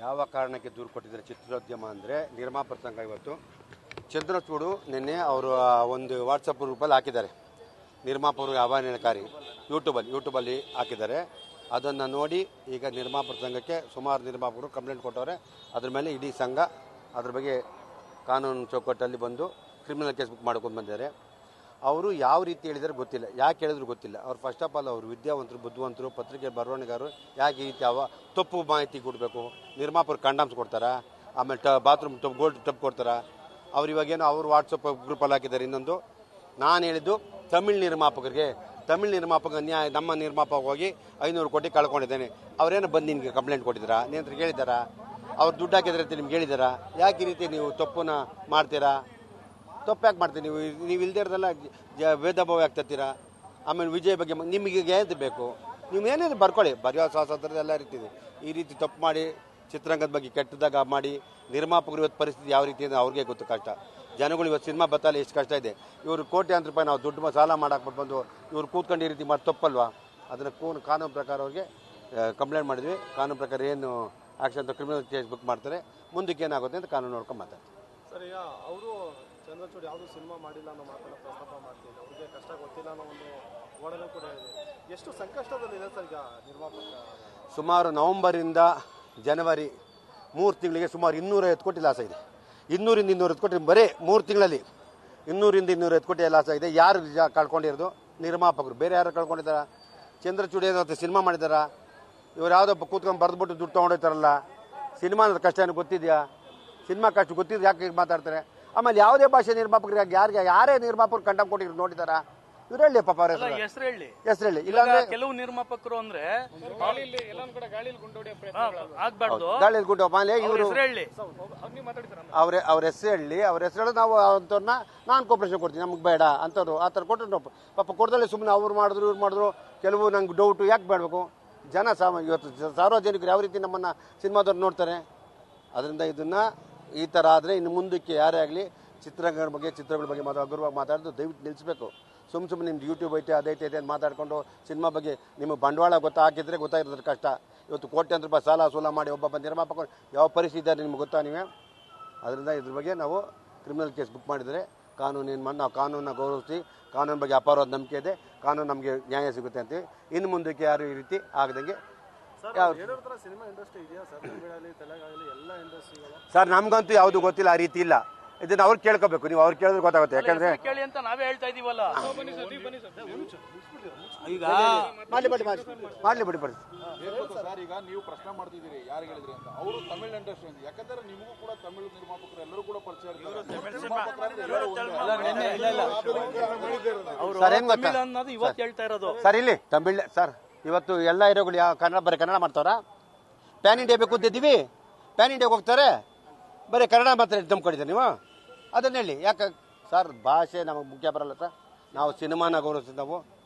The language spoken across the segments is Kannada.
ಯಾವ ಕಾರಣಕ್ಕೆ ದೂರು ಕೊಟ್ಟಿದ್ದಾರೆ ಚಿತ್ರೋದ್ಯಮ ಅಂದರೆ ನಿರ್ಮಾಪಕ ಸಂಘ ಇವತ್ತು ಚಂದ್ರಚೂಡು ನಿನ್ನೆ ಅವರು ಒಂದು ವಾಟ್ಸಪ್ ಗ್ರೂಪಲ್ಲಿ ಹಾಕಿದ್ದಾರೆ. ನಿರ್ಮಾಪಕರು ಅವಾನ್ಯಕಾರಿ ಯೂಟ್ಯೂಬಲ್ಲಿ ಹಾಕಿದ್ದಾರೆ. ಅದನ್ನು ನೋಡಿ ಈಗ ನಿರ್ಮಾಪಕ ಸಂಘಕ್ಕೆ ಸುಮಾರು ನಿರ್ಮಾಪಕರು ಕಂಪ್ಲೇಂಟ್ ಕೊಟ್ಟವ್ರೆ. ಅದ್ರ ಮೇಲೆ ಇಡೀ ಸಂಘ ಅದ್ರ ಬಗ್ಗೆ ಕಾನೂನು ಚೌಕಟ್ಟಲ್ಲಿ ಬಂದು ಕ್ರಿಮಿನಲ್ ಕೇಸ್ ಬುಕ್ ಮಾಡ್ಕೊಂಡು ಬಂದಿದ್ದಾರೆ. ಅವರು ಯಾವ ರೀತಿ ಹೇಳಿದರೆ ಗೊತ್ತಿಲ್ಲ, ಯಾಕೆ ಹೇಳಿದ್ರು ಗೊತ್ತಿಲ್ಲ. ಅವ್ರು ಫಸ್ಟ್ ಆಫ್ ಆಲ್ ಅವರು ವಿದ್ಯಾವಂತರು, ಬುದ್ಧಿವಂತರು, ಪತ್ರಿಕೆ ಬರವಣಿಗಾರರು. ಯಾಕೆ ಈ ರೀತಿ ತಪ್ಪು ಮಾಹಿತಿ ಕೊಡಬೇಕು? ನಿರ್ಮಾಪಕರು ಕಂಡಮ್ಸ್ ಕೊಡ್ತಾರಾ? ಆಮೇಲೆ ಬಾತ್ರೂಮ್ ಗೋಲ್ಡ್ ಟಬ್ ಕೊಡ್ತಾರಾ? ಅವ್ರು ಇವಾಗೇನೋ ಅವರು ವಾಟ್ಸಪ್ ಗ್ರೂಪಲ್ಲಿ ಹಾಕಿದ್ದಾರೆ. ಇನ್ನೊಂದು ನಾನು ಹೇಳಿದ್ದು ತಮಿಳ್ ನಿರ್ಮಾಪಕರಿಗೆ ನ್ಯಾಯ ನಮ್ಮ ನಿರ್ಮಾಪಕ ಹೋಗಿ 500 ಕೋಟಿ ಕಳ್ಕೊಂಡಿದ್ದೇನೆ. ಅವರೇನೋ ಬಂದು ನಿನಗೆ ಕಂಪ್ಲೇಂಟ್ ಕೊಟ್ಟಿದ್ದೀರಾ? ನೀನು ಹೇಳಿದ್ದಾರಾ? ಅವ್ರು ದುಡ್ಡು ಹಾಕಿದ್ರೆ ಅಂತ ನಿಮ್ಗೆ ಹೇಳಿದಾರಾ? ಯಾಕೆ ಈ ರೀತಿ ನೀವು ತಪ್ಪನ್ನ ಮಾಡ್ತೀರಾ? ತಪ್ಪು ಯಾಕೆ ಮಾಡ್ತೀರಿ ನೀವು ಇಲ್ಲದೇ ಇರೋದೆಲ್ಲ ಭೇದ ಭಾವ ಯಾಕೆ ತರ್ತೀರಾ? ಆಮೇಲೆ ವಿಜಯ್ ಬಗ್ಗೆ ನಿಮಗೆ ಏನು ಬೇಕು? ನೀವು ಏನೇನು ಬರ್ಕೊಳ್ಳಿ, ಬರೆಯೋ ಸ್ವಾತಂತ್ರ್ಯ ಎಲ್ಲ ರೀತಿ ಇದೆ. ಈ ರೀತಿ ತಪ್ಪು ಮಾಡಿ ಚಿತ್ರರಂಗದ ಬಗ್ಗೆ ಕೆಟ್ಟದಾಗ ಮಾಡಿ ನಿರ್ಮಾಪಕರು ಇವತ್ತು ಪರಿಸ್ಥಿತಿ ಯಾವ ರೀತಿ ಇದೆ ಅವ್ರಿಗೆ ಗೊತ್ತು. ಕಷ್ಟ ಜನಗಳು ಇವತ್ತು ಸಿನಿಮಾ ಬತ್ತಲ್ಲ ಎಷ್ಟು ಕಷ್ಟ ಇದೆ. ಇವರು ಕೋಟ್ಯಾಂತರ ರೂಪಾಯಿ ನಾವು ದುಡ್ಡು ಸಾಲ ಮಾಡಾಕ್ಬಿಟ್ಟು ಬಂದು ಇವ್ರು ಕೂತ್ಕೊಂಡು ಈ ರೀತಿ ಮಾಡಿ ತಪ್ಪಲ್ವಾ? ಅದನ್ನು ಕಾನೂನು ಪ್ರಕಾರ ಅವ್ರಿಗೆ ಕಂಪ್ಲೇಂಟ್ ಮಾಡಿದ್ವಿ. ಕಾನೂನು ಪ್ರಕಾರ ಏನು ಆಕ್ಷನ್ ಕ್ರಿಮಿನಲ್ ಕೇಸ್ ಬುಕ್ ಮಾಡ್ತಾರೆ. ಮುಂದಕ್ಕೆ ಏನಾಗುತ್ತೆ ಅಂತ ಕಾನೂನು ನೋಡ್ಕೊಂಡು ಮಾತಾಡ್ತಾರೆ. ಸರ್, ಈಗ ಅವರು ಚಂದ್ರಚೂಡ್ ಯಾವುದೂ ಸಿನಿಮಾ ಮಾಡಿಲ್ಲ ಅನ್ನೋ ಮಾತನ್ನು ಪ್ರಸ್ತಾಪ ಮಾಡ್ತೀನಿ. ಅವ್ರಿಗೆ ಕಷ್ಟ ಗೊತ್ತಿಲ್ಲ ಅನ್ನೋ ಒಂದು ಓಡನೆ ಕೂಡ ಇದೆ. ಎಷ್ಟು ಸಂಕಷ್ಟದಲ್ಲಿದೆ ಸರ್ ಈಗ ನಿರ್ಮಾಪಕ? ಸುಮಾರು ನವಂಬರಿಂದ ಜನವರಿ 3 ತಿಂಗಳಿಗೆ ಸುಮಾರು 250 ಕೋಟಿ ಲಾಸ್ ಆಗಿದೆ. 200ರಿಂದ 250 ಕೋಟಿ ಬರೀ 3 ತಿಂಗಳಲ್ಲಿ 200ರಿಂದ 250 ಕೋಟಿ ಲಾಸ್ ಆಗಿದೆ. ಯಾರು ಕಳ್ಕೊಂಡಿರೋದು? ನಿರ್ಮಾಪಕರು. ಬೇರೆ ಯಾರು ಕಳ್ಕೊಂಡಿದ್ದಾರ? ಚಂದ್ರಚೂಡ್ ಏನೋ ಸಿನಿಮಾ ಮಾಡಿದಾರ? ಇವ್ರು ಯಾವುದೋ ಕೂತ್ಕೊಂಡು ಬರೆದ್ಬಿಟ್ಟು ದುಡ್ಡು ತೊಗೊಂಡೋಗ್ತಾರಲ್ಲ. ಸಿನಿಮಾ ಅನ್ನೋದು ಕಷ್ಟ ಏನು ಗೊತ್ತಿದೆಯಾ? ಸಿನಿಮಾ ಕಷ್ಟ ಗೊತ್ತಿದ್ರೆ ಯಾಕೆ ಮಾತಾಡ್ತಾರೆ? ಆಮೇಲೆ ಯಾವುದೇ ಭಾಷೆ ನಿರ್ಮಾಪಕರಿಗೆ ಯಾರೇ ನಿರ್ಮಾಪಕರು ಕಂಡಮ್ ಕೊಟ್ಟಿದ್ರು ನೋಡಿದಾರಾ? ಇವ್ರು ಹೇಳಿ ಪಾಪ ಅವ್ರ ಹೆಸರು ಹೇಳಿ. ಇಲ್ಲಾಂದ್ರೆ ಕೆಲವು ನಿರ್ಮಾಪಕರು ಅಂದ್ರೆ ಗಾಳಿಯಲ್ಲಿ ಗುಂಡು ಆಮೇಲೆ ಇವರು ಅವ್ರ ಹೆಸರು ಹೇಳಿ. ಅವ್ರ ಹೆಸರು ಹೇಳಿ ನಾವು ಅಂಥವ್ರನ್ನ ನಾನು ಕೋಪರೇಷನ್ ಕೊಡ್ತೀನಿ, ನಮ್ಗೆ ಬೇಡ ಅಂಥವ್ರು ಆ ಥರ ಕೊಟ್ಟರು ಪಾಪ ಕೊಡ್ದಲ್ಲೇ ಸುಮ್ಮನೆ ಅವ್ರು ಮಾಡಿದ್ರು ಇವ್ರು ಮಾಡಿದ್ರು. ಕೆಲವು ನಂಗೆ ಡೌಟು, ಯಾಕೆ ಬೇಡಬೇಕು? ಇವತ್ತು ಸಾರ್ವಜನಿಕರು ಯಾವ ರೀತಿ ನಮ್ಮನ್ನು ಸಿನಿಮಾದವ್ರು ನೋಡ್ತಾರೆ. ಅದರಿಂದ ಇದನ್ನು ಈ ಥರ ಆದರೆ ಇನ್ನು ಮುಂದಕ್ಕೆ ಯಾರೇ ಆಗಲಿ ಚಿತ್ರಗಳ ಬಗ್ಗೆ ಹಗುರವಾಗಿ ಮಾತಾಡೋದು ದಯವಿಟ್ಟು ನಿಲ್ಲಿಸಬೇಕು. ಸುಮ್ಮನೆ ನಿಮ್ದು ಯೂಟ್ಯೂಬ್ ಐತೆ ಅದೈತೆ ಅಂತ ಮಾತಾಡಿಕೊಂಡು ಸಿನಿಮಾ ಬಗ್ಗೆ ನಿಮಗೆ ಬಂಡವಾಳ ಹಾಕಿದ್ರೆ ಗೊತ್ತಾಗಿರೋದ್ರ ಕಷ್ಟ. ಇವತ್ತು ಕೋಟ್ಯಾಂತರ ರೂಪಾಯಿ ಸಾಲ ಮಾಡಿ ಒಬ್ಬ ನಿರ್ಮಾಪಕರು ಯಾವ ಪರಿಸ್ಥಿತಿ ಇದ್ದಾರೆ ನಿಮ್ಗೆ ಗೊತ್ತಾ ನೀವೇ? ಅದರಿಂದ ಇದ್ರ ಬಗ್ಗೆ ನಾವು ಕ್ರಿಮಿನಲ್ ಕೇಸ್ ಬುಕ್ ಮಾಡಿದರೆ ಕಾನೂನು ಏನು ಮಾಡಿ ನಾವು ಕಾನೂನನ್ನ ಗೌರವಿಸಿ ಕಾನೂನು ಬಗ್ಗೆ ಅಪಾರವಾದ ನಂಬಿಕೆ ಇದೆ. ಕಾನೂನು ನಮಗೆ ನ್ಯಾಯ ಸಿಗುತ್ತೆ ಅಂತೀವಿ. ಇನ್ನು ಮುಂದಕ್ಕೆ ಯಾರು ಈ ರೀತಿ ಆಗದಂಗೆ ಸರ್ ನಮ್ಗಂತೂ ಯಾವುದು ಗೊತ್ತಿಲ್ಲ. ಆ ರೀತಿ ಇಲ್ಲ. ಇದನ್ನ ಅವ್ರು ಕೇಳ್ಕೋಬೇಕು. ನೀವು ಅವ್ರು ಕೇಳಿದ್ರೆ ಗೊತ್ತಾಗುತ್ತೆ. ಯಾಕಂದ್ರೆ ಕೇಳಿ ಅಂತ ನಾವೇ ಹೇಳ್ತಾ ಇದೀವಲ್ಲ. ಈಗ ಮಾಡ್ಲಿ ಬಿಡಿ ಸರ್, ಈಗ ನೀವು ಪ್ರಶ್ನೆ ಮಾಡ್ತಿದ್ದೀರಿ ಯಾರು ಹೇಳಿದ್ರಿ ಅಂತ. ಅವರು ತಮಿಳ್ ಇಂಡಸ್ಟ್ರಿ ಅಂತ, ಯಾಕಂದ್ರೆ ನಿಮಗೂ ಕೂಡ ತಮಿಳು ನಿರ್ಮಾಪಕರು ಎಲ್ಲರೂ ಕೂಡ ಪರಿಚಯ ಇರ್ತಾರೆ. ಸರ್ ಇಲ್ಲಿ ತಮಿಳ್ ಸರ್ ಇವತ್ತು ಎಲ್ಲ ಹೀರೋಗಳು ಯಾವ ಕನ್ನಡ ಮಾಡ್ತಾರ? ಪ್ಯಾನ್ ಇಂಡಿಯಾ ಬೇಕು ಅಂತಿದ್ದೀವಿ, ಪ್ಯಾನ್ ಇಂಡಿಯಾಗೆ ಹೋಗ್ತಾರೆ, ಬರೀ ಕನ್ನಡ ಮಾತ್ರ ನಂಬ್ಕೊಂಡಿದ್ದೀರಿ ನೀವು. ಅದನ್ನ ಹೇಳಿ. ಯಾಕೆ ಸರ್ ಭಾಷೆ ನಮಗೆ ಮುಖ್ಯ ಬರಲ್ಲ ಸರ್. ನಾವು ಸಿನಿಮಾನ ಗೌರವಿಸ್ತೀವಿ. ನಾವು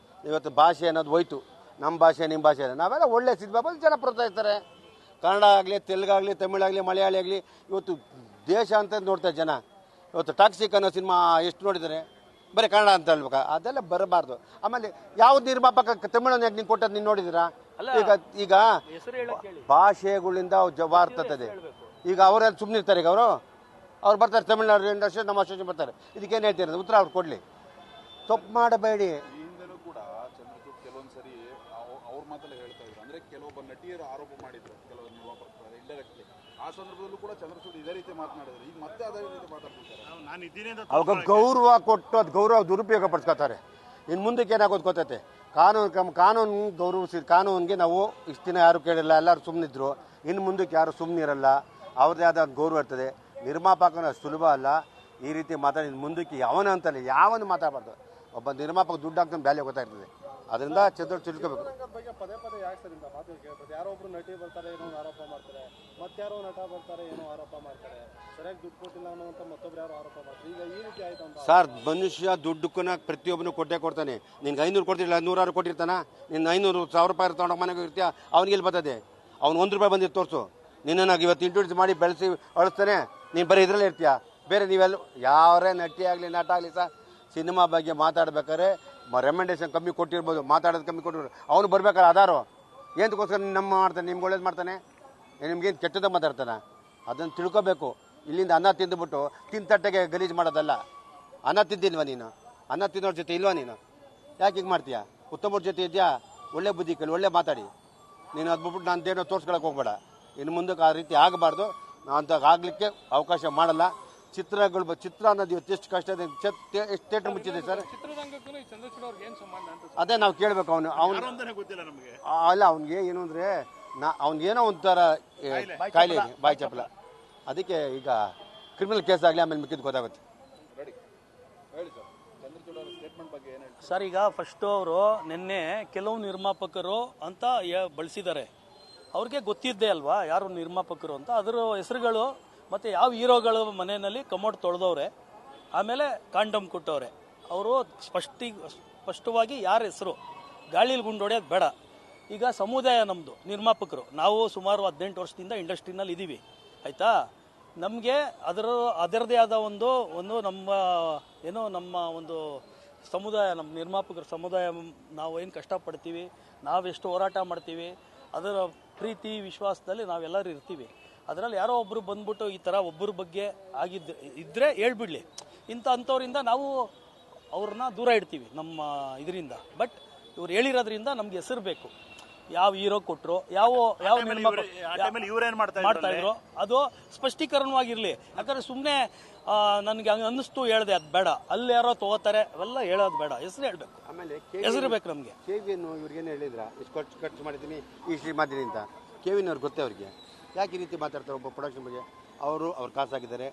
ಇವತ್ತು ಭಾಷೆ ಅನ್ನೋದು ಹೋಯ್ತು. ನಮ್ಮ ಭಾಷೆ ನಿಮ್ಮ ಭಾಷೆ ನಾವೆಲ್ಲ ಒಳ್ಳೆ ಸಿನಿಮಾ ಬಂದು ಜನ ಪ್ರೋತ್ಸಾಹಿಸ್ತಾರೆ. ಕನ್ನಡ ಆಗಲಿ, ತೆಲುಗಾಗಲಿ, ತಮಿಳಾಗಲಿ, ಮಲಯಾಳಿ ಆಗಲಿ ಇವತ್ತು ದೇಶ ಅಂತ ನೋಡ್ತಾರೆ ಜನ. ಇವತ್ತು ಟಾಕ್ಸಿಕ್ ಅನ್ನೋ ಸಿನಿಮಾ ಎಷ್ಟು ನೋಡಿದ್ದಾರೆ? ಬರೀ ಕನ್ನಡ ಅಂತ ಹೇಳ್ಬೇಕಾ? ಅದೆಲ್ಲ ಬರಬಾರ್ದು. ಆಮೇಲೆ ಯಾವ ನಿರ್ಮಾಪಕ ತಮಿಳನ್ನು ಯಾಕೆ ನೀವು ಕೊಟ್ಟದ್ದು ನೀನು ನೋಡಿದಿರಾ? ಈಗ ಭಾಷೆಗಳಿಂದ ಜವಾರ್ತದೆ. ಈಗ ಅವರೆಲ್ಲ ಸುಮ್ಮನೆ ಇರ್ತಾರೆ. ಈಗ ಅವ್ರು ಬರ್ತಾರೆ ತಮಿಳ್ನಾಡು ಇಂಡಸ್ಟ್ರಿ, ನಮ್ಮ ಅಸೋಸಿಯೇಷನ್ ಬರ್ತಾರೆ. ಇದಕ್ಕೇನು ಹೇಳ್ತೀರ? ಉತ್ತರ ಅವ್ರು ಕೊಡಲಿ. ತಪ್ಪು ಮಾಡಬೇಡಿ. ಹಿಂದೆನೂ ಕೂಡ ಚಂದ್ರಚೂಡ್ ಕೆಲವೊಂದ್ಸರಿ ಅವ್ರ ಮಾತಲ್ಲೇ ಹೇಳ್ತಾ ಇದ್ರು. ಅಂದ್ರೆ ಕೆಲವೊಬ್ಬ ನಟಿಯರು ಆರೋಪ ಮಾಡಿದ್ರು ಕೆಲವು ನಿರ್ಮಾಪಕರು ಇಂಡೈರೆಕ್ಟ್ಲಿ. ಆ ಸಂದರ್ಭದಲ್ಲೂ ಕೂಡ ಚಂದ್ರಚೂಡ್ ಇದೇ ರೀತಿ ಮಾತನಾಡಿದ್ರು. ಈಗ ಮತ್ತೆ ಅದೇ ರೀತಿ ಮಾತಾಡ್ತಿದ್ದಾರೆ. ಅವಾಗ ಗೌರವ ಕೊಟ್ಟು ಅದು ಗೌರವ ದುರುಪಯೋಗ ಪಡಿಸ್ಕೊತಾರೆ. ಇನ್ನು ಮುಂದಕ್ಕೆ ಏನಾಗೋದು ಗೊತ್ತೈತೆ? ಕಾನೂನು ಗೌರವಿಸಿ ಕಾನೂನಿಗೆ ನಾವು ಇಷ್ಟು ದಿನ ಯಾರು ಕೇಳಿಲ್ಲ, ಎಲ್ಲರೂ ಸುಮ್ಮನಿದ್ರು. ಇನ್ನು ಮುಂದಕ್ಕೆ ಯಾರು ಸುಮ್ಮನಿರಲ್ಲ. ಅವ್ರದ್ದೇ ಆದ ಗೌರವ ಇರ್ತದೆ. ನಿರ್ಮಾಪಕನ ಸುಲಭ ಅಲ್ಲ. ಈ ರೀತಿ ಮಾತಾಡಿ ಮುಂದಕ್ಕೆ ಯಾವನ ಅಂತಲ್ಲ ಯಾವನು ಮಾತಾಡಬಾರ್ದು. ಒಬ್ಬ ನಿರ್ಮಾಪಕ ದುಡ್ಡು ಹಾಕ್ತಾನೆ ಬ್ಯಾಲೆ ಗೊತ್ತಾಗ್ತದೆ. ಅದರಿಂದ ತಿಳ್ಕೋಬೇಕು. ಪದೇ ಯಾಕೆ ಸರ್ ಇಂಥ ಮಾತು ಕೇಳ್ಬೋದು? ಯಾರೋ ಒಬ್ರು ನಟಿ ಬರ್ತಾರೆ, ಏನೋ ಆರೋಪ ಮಾಡ್ತಾರೆ, ಮತ್ತಾರೋ ನಟ ಬರ್ತಾರೆ, ಏನೋ ಆರೋಪ ಮಾಡ್ತಾರೆ, ಸರಿಯಾಗಿ ದುಡ್ಡು ಕೊಟ್ಟಿಲ್ಲ ಅನ್ನೋಂಥ ಮತ್ತೊಬ್ರು ಯಾರೋ ಆರೋಪ ಮಾಡ್ತಾರೆ. ಈಗ ಈ ರೀತಿ ಆಯ್ತು ಅಂತ ಸರ್, ಮನುಷ್ಯ ದುಡ್ಡಕ್ಕನ್ನ ಪ್ರತಿಯೊಬ್ಬನು ಕೊಡ್ತಾನೆ. ನಿನ್ಗೆ 500 ಕೊಡ್ತಿರಲಿಲ್ಲ, 100 ಕೊಟ್ಟಿರ್ತಾನ? ನಿನ್ನ 500,000 ರೂಪಾಯಿ ತೊಗೊಂಡೋಗಿ ಮನೆಗೆ ಇರ್ತೀಯ, ಅವ್ನಿಗೆ ಎಲ್ಲಿ ಬರ್ತದೆ? ಅವ್ನು 1 ರೂಪಾಯಿ ಬಂದಿದ್ದು ತೋರಿಸು. ನಿನ್ನನ್ನು ಇವತ್ತು ಇಂಟ್ರೊಡ್ಯೂಸ್ ಮಾಡಿ ಬೆಳೆಸಿ ಅಳಿಸ್ತಾನೆ. ನೀನು ಬರೀ ಇದರಲ್ಲೇ ಇರ್ತೀಯ. ಬೇರೆ ನೀವೆಲ್ಲ ಯಾರೇ ನಟಿ ಆಗಲಿ ನಟ ಆಗಲಿ ಸರ್, ಸಿನಿಮಾ ಬಗ್ಗೆ ಮಾತಾಡ್ಬೇಕಾದ್ರೆ ರೆಕಮೆಂಡೇಶನ್ ಕಮ್ಮಿ ಕೊಟ್ಟಿರ್ಬೋದು, ಮಾತಾಡೋದು ಕಮ್ಮಿ ಕೊಟ್ಟಿರ್ಬೋದು. ಅವನು ಬರ್ಬೇಕಾದ್ರೆ ಆಧಾರು ಏನಕ್ಕೋಸ್ಕರ ನಮ್ಮ ಮಾಡ್ತಾನೆ, ನಿಮ್ಗೆ ಒಳ್ಳೇದು ಮಾಡ್ತಾನೆ. ನಿಮ್ಗೇನು ಕೆಟ್ಟದ ಮಾತಾಡ್ತಾನ? ಅದನ್ನು ತಿಳ್ಕೊಬೇಕು. ಇಲ್ಲಿಂದ ಅನ್ನ ತಿಂದುಬಿಟ್ಟು ತಿಂತಟ್ಟೆಗೆ ಗಲೀಜು ಮಾಡೋದಲ್ಲ. ಅನ್ನ ತಿಂದಿಲ್ವಾ ನೀನು? ಅನ್ನ ತಿನ್ನೋರ ಜೊತೆ ಇಲ್ವಾ ನೀನು? ಯಾಕೆ ಹಿಂಗೆ ಮಾಡ್ತೀಯಾ? ಉತ್ತಮರ ಜೊತೆ ಇದೆಯಾ? ಒಳ್ಳೆ ಬುದ್ಧಿ ಕಲಿ, ಒಳ್ಳೆ ಮಾತಾಡಿ. ನೀನು ಅದು ಬಿಟ್ಬಿಟ್ಟು ನಂದೇನೋ ತೋರ್ಸ್ಕೊಳಕ್ಕೆ ಹೋಗ್ಬೇಡ. ಇನ್ನು ಮುಂದಕ್ಕೆ ಆ ರೀತಿ ಆಗಬಾರ್ದು. ನಾವು ಅಂತ ಆಗಲಿಕ್ಕೆ ಅವಕಾಶ ಮಾಡಲ್ಲ. ಚಿತ್ರ ಅನ್ನೋದು ಇವತ್ತು ಎಷ್ಟು ಕಷ್ಟ ಇದೆ. ಎಷ್ಟು ಥಿಯೇಟರ್ ಮುಚ್ಚಿದೆ ಸರ್? ಅದೇ ನಾವು ಕೇಳಬೇಕು. ಅವನು ಅಲ್ಲ, ಅವ್ನಿಗೆ ಏನು ಅಂದರೆ ಅವ್ನಿಗೇನೋ ಒಂಥರ ಕಾಯಿಲೆ ಇದೆ, ಬಾಯಿ ಚಪ್ಪಲ. ಅದಕ್ಕೆ ಈಗ ಕ್ರಿಮಿನಲ್ ಕೇಸ್ ಆಗಲಿ, ಆಮೇಲೆ ಮಿಕ್ಕಿದ್ದು ಗೊತ್ತಾಗುತ್ತೆ. ಹೇಳಿ ಸರ್, ಚಂದ್ರಚೂಡ್ ಅವರ ಸ್ಟೇಟ್ಮೆಂಟ್ ಬಗ್ಗೆ ಏನು ಹೇಳ್ತಾರೆ ಸರ್? ಈಗ ಫಸ್ಟು ಅವರು ನಿನ್ನೆ ಕೆಲವು ನಿರ್ಮಾಪಕರು ಅಂತ ಬಳಸಿದ್ದಾರೆ. ಅವ್ರಿಗೆ ಗೊತ್ತಿದ್ದೇ ಅಲ್ವಾ ಯಾರು ನಿರ್ಮಾಪಕರು ಅಂತ. ಅದರ ಹೆಸರುಗಳು ಮತ್ತು ಯಾವ ಹೀರೋಗಳು ಮನೆಯಲ್ಲಿ ಕಮೋಡ್ ತೊಳೆದವ್ರೆ, ಆಮೇಲೆ ಕಾಂಡಮ್ ಕೊಟ್ಟವ್ರೆ. ಅವರು ಸ್ಪಷ್ಟವಾಗಿ ಯಾರ ಹೆಸರು ಗಾಳಿಲಿ ಗುಂಡೊಡೆಯೋದು ಬೇಡ. ಈಗ ಸಮುದಾಯ ನಮ್ಮದು ನಿರ್ಮಾಪಕರು, ನಾವು ಸುಮಾರು 18 ವರ್ಷದಿಂದ ಇಂಡಸ್ಟ್ರಿನಲ್ಲಿ ಇದ್ದೀವಿ, ಆಯಿತಾ? ನಮಗೆ ಅದರದೇ ಆದ ಒಂದು ನಮ್ಮ ಒಂದು ಸಮುದಾಯ, ನಮ್ಮ ನಿರ್ಮಾಪಕರ ಸಮುದಾಯ, ನಾವು ಏನು ಕಷ್ಟಪಡ್ತೀವಿ, ನಾವೆಷ್ಟು ಹೋರಾಟ ಮಾಡ್ತೀವಿ, ಅದರ ಪ್ರೀತಿ ವಿಶ್ವಾಸದಲ್ಲಿ ನಾವೆಲ್ಲರೂ ಇರ್ತೀವಿ. ಅದರಲ್ಲಿ ಯಾರೋ ಒಬ್ಬರು ಬಂದ್ಬಿಟ್ಟು ಈ ಥರ ಒಬ್ಬರ ಬಗ್ಗೆ ಇದ್ದರೆ ಹೇಳ್ಬಿಡ್ಲಿ. ಅಂಥವ್ರಿಂದ ನಾವು ಅವ್ರನ್ನ ದೂರ ಇಡ್ತೀವಿ ನಮ್ಮ ಇದರಿಂದ. ಬಟ್ ಇವ್ರು ಹೇಳಿರೋದ್ರಿಂದ ನಮ್ಗೆ ಹೆಸರು ಬೇಕು. ಯಾವ ಹೀರೋ ಕೊಟ್ಟರು, ಯಾವ ಇವ್ರೇನ್ ಮಾಡ್ತಾ ಇದ್ರು ಅದು ಸ್ಪಷ್ಟೀಕರಣವಾಗಿರಲಿ. ಯಾಕಂದ್ರೆ ಸುಮ್ಮನೆ ನನಗೆ ಹಂಗೆ ಅನ್ನಿಸ್ತು ಹೇಳ್ದೆ, ಅದು ಬೇಡ. ಅಲ್ಲಿ ಯಾರೋ ತಗೋತಾರೆ, ಅವೆಲ್ಲ ಹೇಳೋದು ಬೇಡ. ಹೆಸರು ಹೇಳ್ಬೇಕು, ಆಮೇಲೆ ಹೆಸರು ಬೇಕು ನಮಗೆ. ಕೆವಿಯನ್ನು ಇವ್ರಿಗೇನು ಹೇಳಿದ್ರ, ಇಷ್ಟು ಖರ್ಚು ಮಾಡಿದ್ದೀನಿ ಈ ಶ್ರೀಮಾದಿನಿ ಅಂತ. ಕೆವಿನ್ ಅವ್ರಿಗೆ ಗೊತ್ತೇ ಅವ್ರಿಗೆ ಯಾಕೆ ಈ ರೀತಿ ಮಾತಾಡ್ತಾರೆ ಒಬ್ಬ ಪ್ರೊಡಕ್ಷನ್ ಬಗ್ಗೆ? ಅವ್ರು ಕಾಸಾಗಿದ್ದಾರೆ,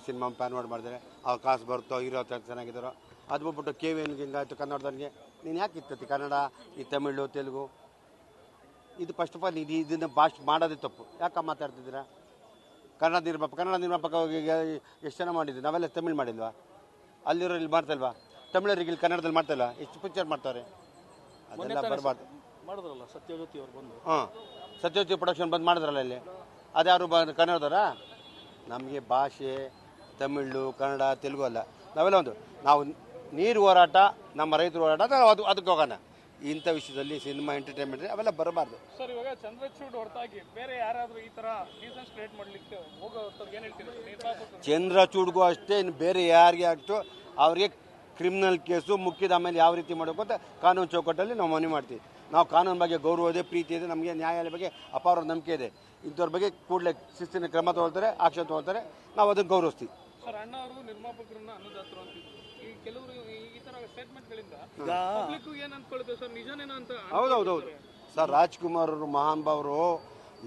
ಸಿನಿಮಾ ಪ್ಯಾನ್ ಮಾಡಿದ್ದಾರೆ, ಅವ್ರ ಕಾಸು ಬರುತ್ತೋ, ಹೀರೋ ಚೆನ್ನಾಗಿದ್ದಾರೋ. ಅದು ಬಿಟ್ಬಿಟ್ಟು ಕೆವಿನ್ಗೆ ಹಿಂಗಾಯ್ತು ಕನ್ನಡದವ್ರಿಗೆ. ನೀನು ಯಾಕೆ ಇರ್ತತಿ ಕನ್ನಡ, ಈ ತಮಿಳು, ತೆಲುಗು? ಇದು ಫಸ್ಟ್ ಆಫ್ ಆಲ್ ಇದನ್ನು ಭಾಷೆ ಮಾಡೋದೇ ತಪ್ಪು. ಯಾಕೆ ಮಾತಾಡ್ತಿದ್ದೀರಾ? ಕನ್ನಡ ನಿರ್ಮಾಪಕ ಎಷ್ಟು ಜನ ಮಾಡಿದ್ವಿ ನಾವೆಲ್ಲ? ತಮಿಳು ಮಾಡಿಲ್ವಾ? ಅಲ್ಲಿರೋ ಇಲ್ಲಿ ಮಾಡ್ತಾಯಿಲ್ವಾ? ತಮಿಳರಿಗೆ ಇಲ್ಲಿ ಕನ್ನಡದಲ್ಲಿ ಮಾಡ್ತಾಯಿಲ್ವಾ? ಎಷ್ಟು ಪಿಕ್ಚರ್ ಮಾಡ್ತಾರೆ? ಅದೆಲ್ಲ ಬರಬಾರ್ದು. ಮಾಡಿದ್ರಲ್ಲ ಸತ್ಯಜ್ಯೋತಿ ಅವ್ರು ಬಂದು. ಸತ್ಯಜ್ಯೋತಿ ಪ್ರೊಡಕ್ಷನ್ ಬಂದು ಮಾಡಿದ್ರಲ್ಲ ಇಲ್ಲಿ. ಅದ್ಯಾರು ಕನ್ನಡದವರ? ನಮಗೆ ಭಾಷೆ ತಮಿಳು, ಕನ್ನಡ, ತೆಲುಗು ಅಲ್ಲ. ನಾವೆಲ್ಲ ನಾವು ನೀರು ಹೋರಾಟ, ನಮ್ಮ ರೈತರ ಹೋರಾಟ, ಅದಕ್ಕೆ ಹೋಗೋಣ. ಇಂಥ ವಿಷಯದಲ್ಲಿ ಸಿನಿಮಾ ಎಂಟರ್ಟೈನ್ಮೆಂಟ್ ಅವೆಲ್ಲ ಬರಬಾರ್ದು ಸರ್. ಇವಾಗ ಚಂದ್ರಚೂಡ್ ಹೊರತಾಗಿ ಬೇರೆ ಯಾರಾದರೂ ಈ ಥರ ಡೀಸೆಂಟ್ ಸ್ಟ್ರೇಟ್ ಮಾಡಲಿಕ್ಕೆ ಹೋಗೋರಿಗೆ ಏನು ಹೇಳ್ತೀವಿ? ಚಂದ್ರಚೂಡ್ಗೂ ಅಷ್ಟೇ, ಇನ್ನು ಬೇರೆ ಯಾರಿಗೆ ಅಷ್ಟು ಅವ್ರಿಗೆ ಕ್ರಿಮಿನಲ್ ಕೇಸು ಮುಖ್ಯದ ಆಮೇಲೆ ಯಾವ ರೀತಿ ಮಾಡಬೇಕು ಅಂತ ಕಾನೂನು ಚೌಕಟ್ಟಲ್ಲಿ ನಾವು ಮನವಿ ಮಾಡ್ತೀವಿ. ನಾವು ಕಾನೂನು ಬಗ್ಗೆ ಗೌರವ ಇದೆ, ಪ್ರೀತಿ ಇದೆ, ನಮಗೆ ನ್ಯಾಯಾಲಯ ಬಗ್ಗೆ ಅಪಾರ ನಂಬಿಕೆ ಇದೆ. ಇಂಥವ್ರ ಬಗ್ಗೆ ಕೂಡಲೇ ಶಿಸ್ತಿನ ಕ್ರಮ ತಗೊಳ್ತಾರೆ, ಆಕ್ಷನ್ ತಗೊಳ್ತಾರೆ, ನಾವು ಅದನ್ನು ಗೌರವಿಸ್ತೀವಿ. ಸರ್, ಅಣ್ಣ ಅವರು ನಿರ್ಮಾಪಕರನ್ನ ಅನ್ನದಾತರು ಅಂತಿದ್ರು. ಈ ಕೆಲವರು ಈ ಥರ ಸ್ಟೇಟ್ಮೆಂಟ್ಗಳಿಂದ ಏನು ಅನ್ಕೊಳ್ತೇವೆ ಸರ್? ನಿಜನೇನೋ ಅಂತ. ಹೌದೌದು ಸರ್. ರಾಜ್ಕುಮಾರ್ ಅವರು ಮಹಾನುಭಾವರು.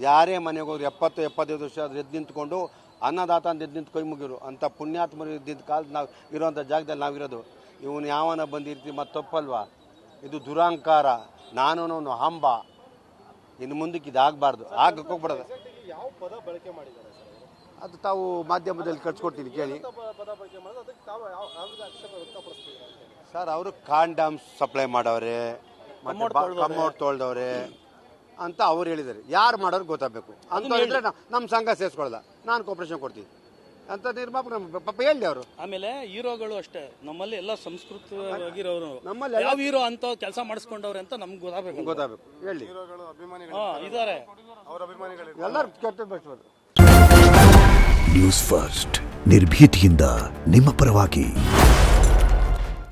ಯಾರೇ ಮನೆಗೆ ಹೋದ್ರು 70-75 ವರ್ಷ ಆದ್ರೆ ಎದ್ದು ನಿಂತ್ಕೊಂಡು ಅನ್ನದಾತ ಅಂತ ಎದ್ದು ನಿಂತು ಕೈ ಮುಗಿರು ಅಂತ ಪುಣ್ಯಾತ್ಮರು ಇದ್ದಿದ್ದ ಕಾಲದ ನಾವು ಇರೋಂಥ ಜಾಗದಲ್ಲಿ ನಾವಿರೋದು. ಇವನು ಯಾವನ ಬಂದಿರ್ತೀವಿ ಮತ್ತು ತಪ್ಪಲ್ವಾ? ಇದು ದುರಾಂಕಾರ, ನಾನು ಹಂಬ. ಇನ್ನು ಮುಂದಕ್ಕೆ ಇದಾಗಬಾರ್ದು, ಆಗಕ್ಕೆ ಹೋಗ್ಬಿಡೋದು. ಯಾವ ಪದ ಬಳಕೆ ಮಾಡಿದ್ದಾರೆ ಸರ್? ಅದು ತಾವು ಮಾಧ್ಯಮದಲ್ಲಿ ಕಳ್ಸಿಕೊಡ್ತೀನಿ ಕೇಳಿ ಪದ ಬಳಕೆ ಮಾಡೋದು, ಅದಕ್ಕೆ ತಾವು ಯಾವ ಆಕ್ಷೇಪ ವ್ಯಕ್ತಪಡಿಸ್ತೀವಿ ಸರ್. ಅವರು ಕಾಂಡಮ್ಸ್ ಸಪ್ಲೈ ಮಾಡವ್ರೆ, ಕಮ್ಮೋಡ್ ತೊಳ್ದವ್ರೆ ಅಂತ ಅವ್ರು ಹೇಳಿದ್ದಾರೆ. ಯಾರು ಮಾಡೋರು ಗೊತ್ತಾಗಬೇಕು ಅಂತ ಹೇಳಿದ್ರೆ ನಮ್ಮ ಸಂಘ ಸೇರಿಸ್ಕೊಳ್ಳಲ್ಲ, ನಾನು ಕೋಪರೇಷನ್ ಕೊಡ್ತೀನಿ ಅಂತ ನಿರ್ಮಾಪಕ ಪಾಪ ಹೇಳಿ ಅವರು. ಆಮೇಲೆ ಹೀರೋಗಳು ಅಷ್ಟೇ, ನಮ್ಮಲ್ಲಿ ಎಲ್ಲ ಸಂಸ್ಕೃತವಾಗಿರೋರು. ನಮ್ಮಲ್ಲಿ ಯಾವ ಹೀರೋ ಅಂತ ಕೆಲಸ ಮಾಡಿಸ್ಕೊಂಡವ್ರೆ ಅಂತ ನಮ್ಗೆ ಗೊತ್ತಾಗಬೇಕು ಹೇಳಿ. ಇದಾರೆ ಎಲ್ಲರೂ ಕೆಟ್ಟ ಬೆಳೆಸ್ಬೋದು. ನ್ಯೂಸ್ ಫಸ್ಟ್ ನಿರ್ಭೀತಿಯಿಂದ ನಿಮ್ಮ ಪರವಾಗಿ.